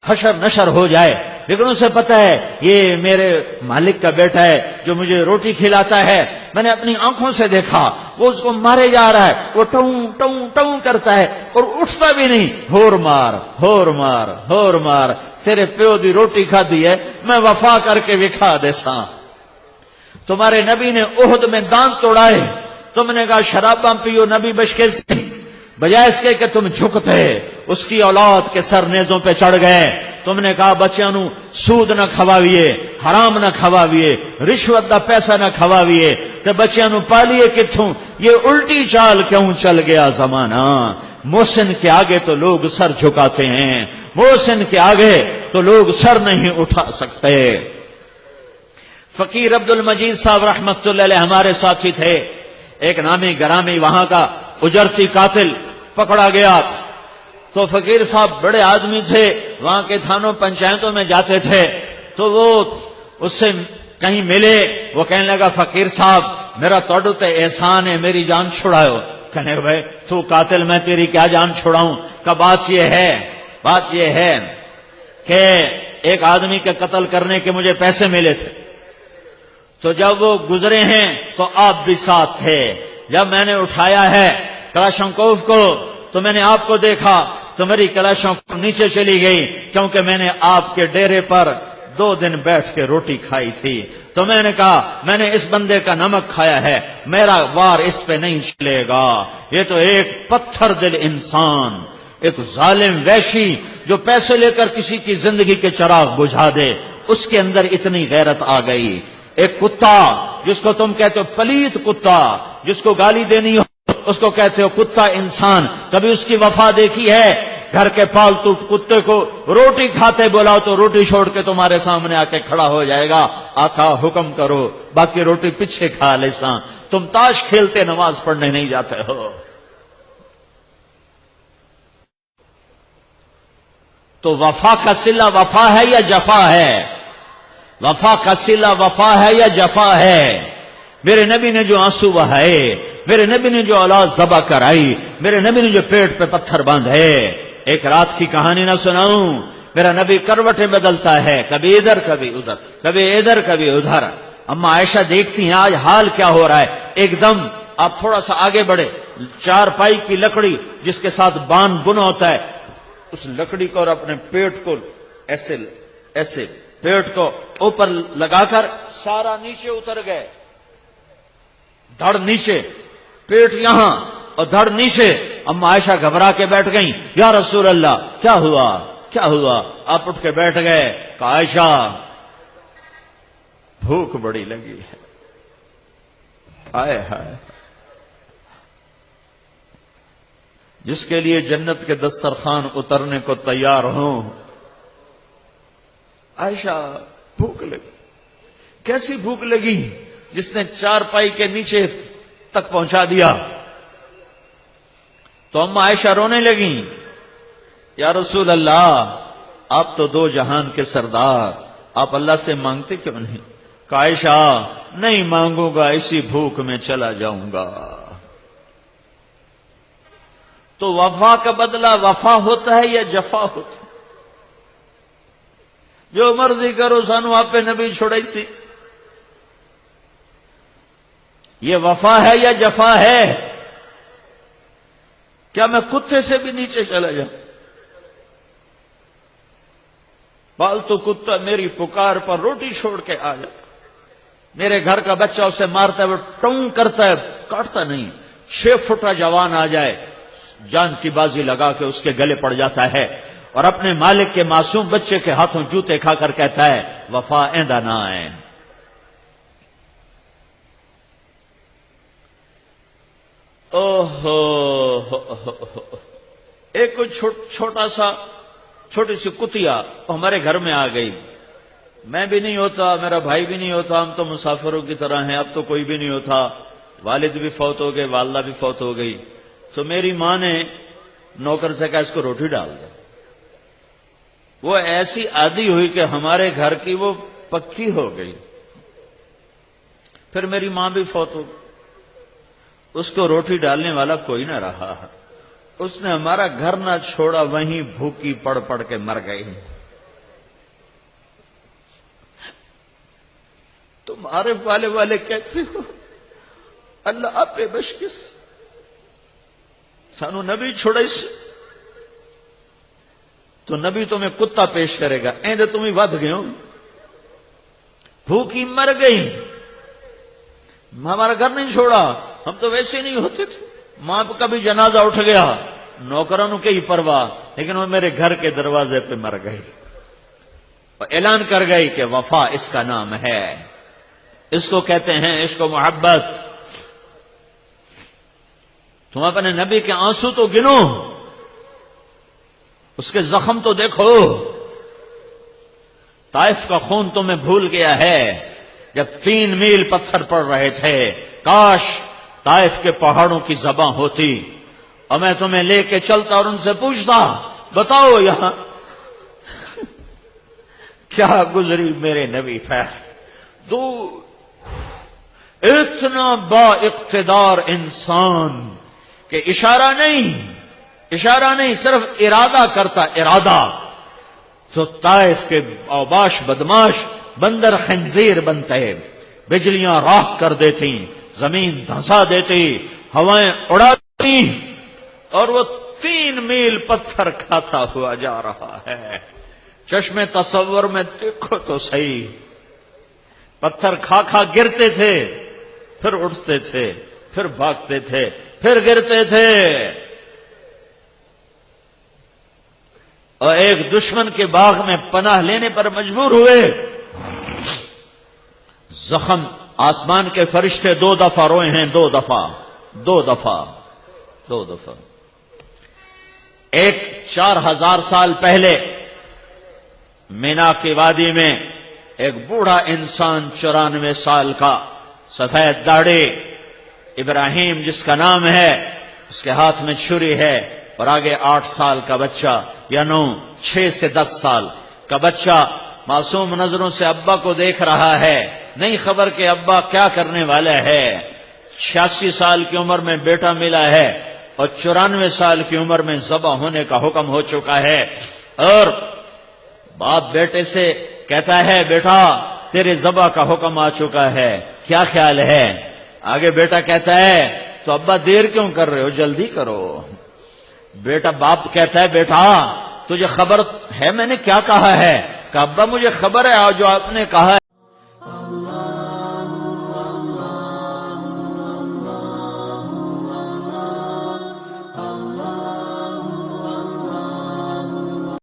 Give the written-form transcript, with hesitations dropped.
حشر نشر ہو جائے، لیکن اسے پتہ ہے یہ میرے مالک کا بیٹا ہے جو مجھے روٹی کھلاتا ہے، میں نے اپنی آنکھوں سے دیکھا وہ اس کو مارے جا رہا ہے، وہ ٹوں ٹوں ٹوں کرتا ہے اور اٹھتا بھی نہیں، ہور مار ہور مار ہور مار، تیرے پیو دی روٹی کھادی ہے، میں وفا کر کے وکھا دے ساں۔ تمہارے نبی نے احد میں دانت توڑائے، تم نے کہا شراباں پیو نبی بشکے سے، بجائے اس کے کہ تم جھکتے اس کی اولاد کے سر نیزوں پہ چڑھ گئے۔ تم نے کہا بچیاں نو سود نہ کھواویے، حرام نہ کھواویے، رشوت دا پیسہ نہ کھواویے، تے بچیاں نو پالیے کتھوں؟ یہ الٹی چال کیوں چل گیا زمانہ؟ محسن کے آگے تو لوگ سر جھکاتے ہیں، محسن کے آگے تو لوگ سر نہیں اٹھا سکتے۔ فقیر عبد المجید صاحب رحمت اللہ علیہ ہمارے ساتھی تھے، ایک نامی گرامی وہاں کا اجرتی قاتل پکڑا گیا، تو فقیر صاحب بڑے آدمی تھے، وہاں کے تھانوں پنچایتوں میں جاتے تھے، تو وہ اس سے کہیں ملے، وہ کہنے لگا فقیر صاحب میرا توڑو تے احسان ہے، میری جان چھڑاؤ۔ کہنے لگا بھائی تو قاتل، میں تیری کیا جان چھڑاؤں؟ کہ بات یہ ہے کہ ایک آدمی کے قتل کرنے کے مجھے پیسے ملے تھے، تو جب وہ گزرے ہیں تو آپ بھی ساتھ تھے، جب میں نے اٹھایا ہے کلاشنکوف کو تو میں نے آپ کو دیکھا تو میری کلاشنکوف نیچے چلی گئی، کیونکہ میں نے آپ کے ڈیرے پر 2 دن بیٹھ کے روٹی کھائی تھی، تو میں نے کہا میں نے اس بندے کا نمک کھایا ہے، میرا وار اس پہ نہیں چلے گا۔ یہ تو ایک پتھر دل انسان، ایک ظالم وحشی جو پیسے لے کر کسی کی زندگی کے چراغ بجھا دے، اس کے اندر اتنی غیرت آ گئی۔ ایک کتا جس کو تم کہتے ہو پلیت کتا، جس کو گالی دینی ہو اس کو کہتے ہو کتا انسان، کبھی اس کی وفا دیکھی ہے؟ گھر کے پالتو کتے کو روٹی کھاتے بلاؤ تو روٹی چھوڑ کے تمہارے سامنے آ کے کھڑا ہو جائے گا، آقا حکم کرو، باقی روٹی پیچھے کھا لے ساں۔ تم تاش کھیلتے نماز پڑھنے نہیں جاتے ہو۔ تو وفا کا صلہ وفا ہے یا جفا ہے؟ وفا کا صلہ وفا ہے یا جفا ہے؟ میرے نبی نے جو آنسو بہائے، میرے نبی نے جو اولاد ذبح کرائی، میرے نبی نے جو پیٹ پہ پتھر باندھے، ایک رات کی کہانی نہ سناؤں؟ میرا نبی کروٹیں بدلتا ہے، کبھی ادھر کبھی ادھر، کبھی ادھر کبھی ادھر۔ اما عائشہ دیکھتی ہیں آج حال کیا ہو رہا ہے۔ ایک دم آپ تھوڑا سا آگے بڑھے، 4 پائی کی لکڑی جس کے ساتھ بان بنا ہوتا ہے، اس لکڑی کو اور اپنے پیٹ کو ایسے پیٹ کو اوپر لگا کر سارا نیچے اتر گئے، دھڑ نیچے، پیٹ یہاں اور دھڑ نیچے۔ اما عائشہ گھبرا کے بیٹھ گئیں، یا رسول اللہ کیا ہوا کیا ہوا؟ آپ اٹھ کے بیٹھ گئے، کہا عائشہ بھوک بڑی لگی ہے۔ ہائے ہائے، جس کے لیے جنت کے دسترخوان اترنے کو تیار ہوں، عائشہ بھوک لگی۔ کیسی بھوک لگی؟ جس نے 4 پائی کے نیچے تک پہنچا دیا۔ تو اما عائشہ رونے لگیں، یا رسول اللہ آپ تو 2 جہان کے سردار، آپ اللہ سے مانگتے کیوں نہیں؟ کہ عائشہ نہیں مانگوں گا، اسی بھوک میں چلا جاؤں گا۔ تو وفا کا بدلہ وفا ہوتا ہے یا جفا ہوتا ہے؟ جو مرضی کرو سانو آپ پہ نبی چھوڑائی سی، یہ وفا ہے یا جفا ہے؟ کیا میں کتے سے بھی نیچے چلا جاؤں؟ پالتو کتا میری پکار پر روٹی چھوڑ کے آ جائے، میرے گھر کا بچہ اسے مارتا ہے، وہ ٹوں کرتا ہے، کاٹتا نہیں، 6 فٹا جوان آ جائے، جان کی بازی لگا کے اس کے گلے پڑ جاتا ہے، اور اپنے مالک کے معصوم بچے کے ہاتھوں جوتے کھا کر کہتا ہے وفا ایندہ نہ آئے۔ ایک چھوٹی سی کتیا ہمارے گھر میں آ گئی، میں بھی نہیں ہوتا، میرا بھائی بھی نہیں ہوتا، ہم تو مسافروں کی طرح ہیں، اب تو کوئی بھی نہیں ہوتا، والد بھی فوت ہو گئے، والدہ بھی فوت ہو گئی، تو میری ماں نے نوکر سے کہا اس کو روٹی ڈال دے۔ وہ ایسی عادی ہوئی کہ ہمارے گھر کی وہ پکی ہو گئی۔ پھر میری ماں بھی فوت ہو گئی، اس کو روٹی ڈالنے والا کوئی نہ رہا، اس نے ہمارا گھر نہ چھوڑا، وہیں بھوکی پڑ پڑ کے مر گئی۔ تم عارف والے کہتے ہو اللہ آپ پہ بشکس سانو نبی چھوڑا اس تو نبی تمہیں کتا پیش کرے گا ایندے تمہیں ود گئے ہو بھوکی مر گئی ہمارا گھر نہیں چھوڑا ہم تو ویسے نہیں ہوتے تھے ماں کا بھی جنازہ اٹھ گیا نوکروں کی ہی پرواہ لیکن وہ میرے گھر کے دروازے پہ مر گئی اور اعلان کر گئی کہ وفا اس کا نام ہے اس کو کہتے ہیں عشق و محبت تم اپنے نبی کے آنسو تو گنو اس کے زخم تو دیکھو طائف کا خون تمہیں بھول گیا ہے جب 3 میل پتھر پڑ رہے تھے کاش طائف کے پہاڑوں کی زباں ہوتی اور میں تمہیں لے کے چلتا اور ان سے پوچھتا بتاؤ یہاں کیا گزری میرے نبی پر اتنا با اقتدار انسان کہ اشارہ نہیں صرف ارادہ کرتا ارادہ تو طائف کے اوباش بدماش بندر خنزیر بنتے بجلیاں راکھ کر دیتی زمین دھنسا دیتی ہوائیں اڑاتی اور وہ 3 میل پتھر کھاتا ہوا جا رہا ہے چشم تصور میں دیکھو تو صحیح پتھر کھا گرتے تھے پھر اٹھتے تھے پھر بھاگتے تھے پھر گرتے تھے اور ایک دشمن کے باغ میں پناہ لینے پر مجبور ہوئے زخم آسمان کے فرشتے 2 دفعہ روئے ہیں 2 دفعہ ایک 4000 سال پہلے مینا کی وادی میں ایک بوڑھا انسان 94 سال کا سفید داڑھی ابراہیم جس کا نام ہے اس کے ہاتھ میں چھری ہے اور آگے 8 سال کا بچہ یا 6 سے 10 سال کا بچہ معصوم نظروں سے ابا کو دیکھ رہا ہے نہیں خبر کہ ابا کیا کرنے والا ہے 86 سال کی عمر میں بیٹا ملا ہے اور 94 سال کی عمر میں ذبح ہونے کا حکم ہو چکا ہے اور باپ بیٹے سے کہتا ہے بیٹا تیرے ذبح کا حکم آ چکا ہے کیا خیال ہے آگے بیٹا کہتا ہے تو ابا دیر کیوں کر رہے ہو جلدی کرو بیٹا باپ کہتا ہے بیٹا تجھے خبر ہے میں نے کیا کہا ہے کہ ابا مجھے خبر ہے جو آپ نے کہا